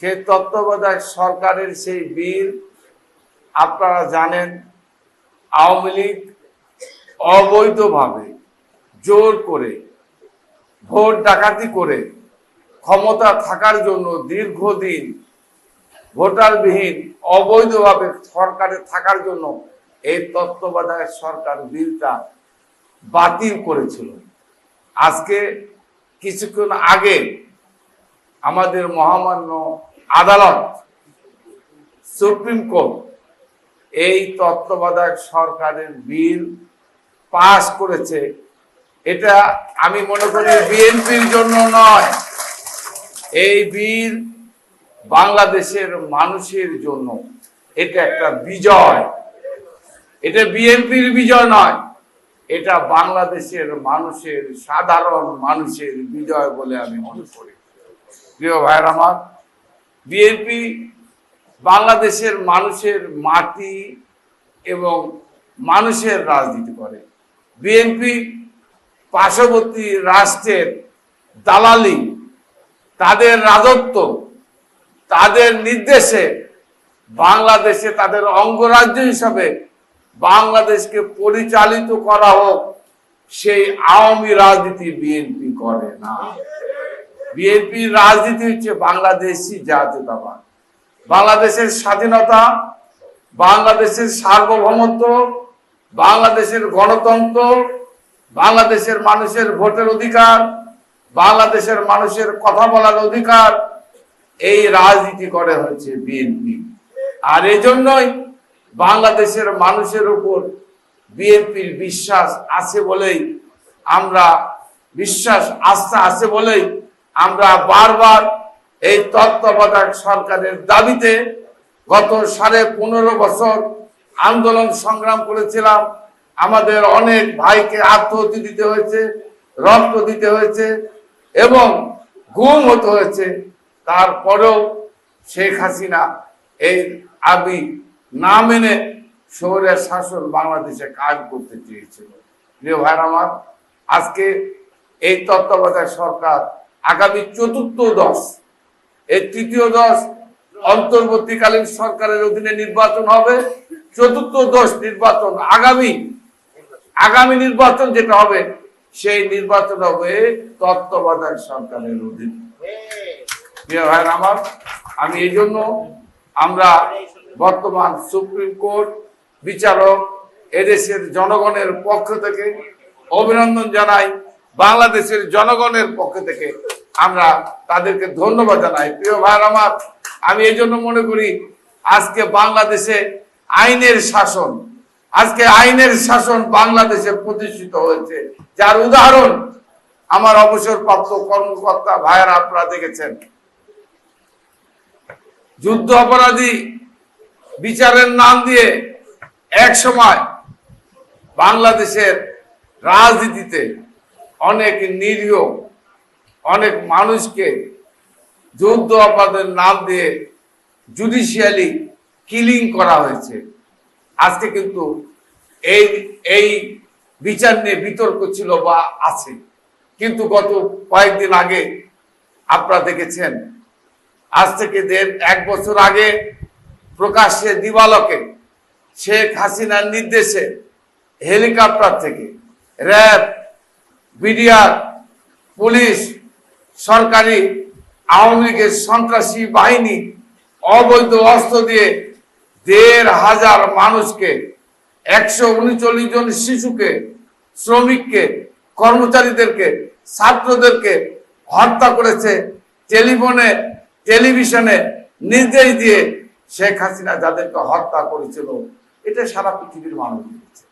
সেই তত্ত্বাবধায়ক সরকারের সেই বিল আপনারা জানেন আওয়ামী লীগ অবৈধভাবে জোর করে ভোট ডাকাতি করে ক্ষমতা থাকার জন্য দীর্ঘদিন ভোটারবিহীন অবৈধভাবে সরকারে থাকার জন্য এই তত্ত্বাবধায়ক সরকার বিলটা বাতিল করেছিল। আজকে কিছুক্ষণ আগে আমাদের মহামান্য আদালত সুপ্রিম কোর্ট এই তত্ত্বাবধায়ক সরকারের বিল পাশ করেছে। এটা আমি মনে করি বিএনপির জন্য নয়, এই বিল বাংলাদেশের মানুষের জন্য। এটা একটা বিজয়, এটা বিএনপির বিজয় নয়, এটা বাংলাদেশের মানুষের, সাধারণ মানুষের বিজয় বলে আমি মনে করি। প্রিয় ভাইয়ের আমার, বিএনপি বাংলাদেশের মানুষের মাটি এবং মানুষের রাজনীতি করে। বিএনপি পার্শ্ববর্তী রাষ্ট্রের দালালি, তাদের রাজত্ব, তাদের নির্দেশে বাংলাদেশে তাদের অঙ্গরাজ্য হিসাবে বাংলাদেশকে পরিচালিত করা হোক, সেই আওয়ামী রাজনীতি বিএনপি করে না। বিএনপির রাজনীতি হচ্ছে বাংলাদেশি জাতীয়তাবাদ, বাংলাদেশের স্বাধীনতা, বাংলাদেশের সার্বভৌমত্ব, বাংলাদেশের গণতন্ত্র, বাংলাদেশের মানুষের ভোটের অধিকার, বাংলাদেশের মানুষের কথা বলার অধিকার, এই রাজনীতি করে হচ্ছে বিএনপি। আর এই জন্যই বাংলাদেশের মানুষের উপর বিএনপির বিশ্বাস আছে বলেই আমরা, আস্থা আছে বলেই আমরা বারবার এই তত্ত্বাবধায়ক সরকারের দাবিতে গত 15.5 বছর আন্দোলন সংগ্রাম করেছিলাম। আমাদের অনেক ভাইকে আত্মহত্যা দিতে হয়েছে, রক্ত দিতে হয়েছে এবং গুম হতে হয়েছে। তারপরেও শেখ হাসিনা এই দাবি না মেনে শহরের শাসন বাংলাদেশে কাজ করতে চেয়েছিল। প্রিয় ভাইরা আমার, আজকে এই তত্ত্বাবধায়ক সরকার আগামী 4th 10, এই 3য় 10 অন্তর্বর্তীকালীন সরকারের অধীনে নির্বাচন হবে। 4th 10 নির্বাচন, আগামী নির্বাচন যেটা হবে, সেই নির্বাচন হবে তত্ত্বাবধায়ক সরকারের অধীনে। প্রিয় ভাইরা আমার, আমি এই জন্য আমরা বর্তমান সুপ্রিম কোর্ট বিচারক, এদেশের জনগণের পক্ষ থেকে অভিনন্দন জানাই, বাংলাদেশের জনগণের পক্ষ থেকে আমরা তাদেরকে ধন্যবাদ জানাই। প্রিয় ভাইরা আমার, আমি এই জন্য মনে করি আজকে বাংলাদেশে আইনের শাসন, বাংলাদেশে প্রতিষ্ঠিত হয়েছে, যার উদাহরণ আমার অবসরপ্রাপ্ত কর্মকর্তা ভাইয়েরা আপনারা দেখেছেন। যুদ্ধ অপরাধী বিচারের নাম দিয়ে এক সময় বাংলাদেশের রাজনীতিতে অনেক নিরীহ, অনেক মানুষকে যুদ্ধ অপরাধের নাম দিয়ে জুডিশিয়ালি কিলিং করা হয়েছে। আজকে কিন্তু এই বিচার নিয়ে বিতর্ক ছিল বা আছে, কিন্তু গত কয়েকদিন আগে আপনারা দেখেছেন, আজ থেকে 1.5 বছর আগে প্রকাশ্যে দিবালোকে শেখ হাসিনার নির্দেশে হেলিকপ্টার থেকে র্যাব, বিডিআর, পুলিশ, সরকারি আওয়ামী লীগের সন্ত্রাসী বাহিনী অবৈধ অস্ত্র দিয়ে 1,500 মানুষকে, 139 জন শিশুকে, শ্রমিককে, কর্মচারীদেরকে, ছাত্রদেরকে হত্যা করেছে। টেলিভিশনে নির্দেশ দিয়ে শেখ হাসিনা যাদেরকে হত্যা করেছিল, এটা সারা পৃথিবীর মানুষ দেখেছে।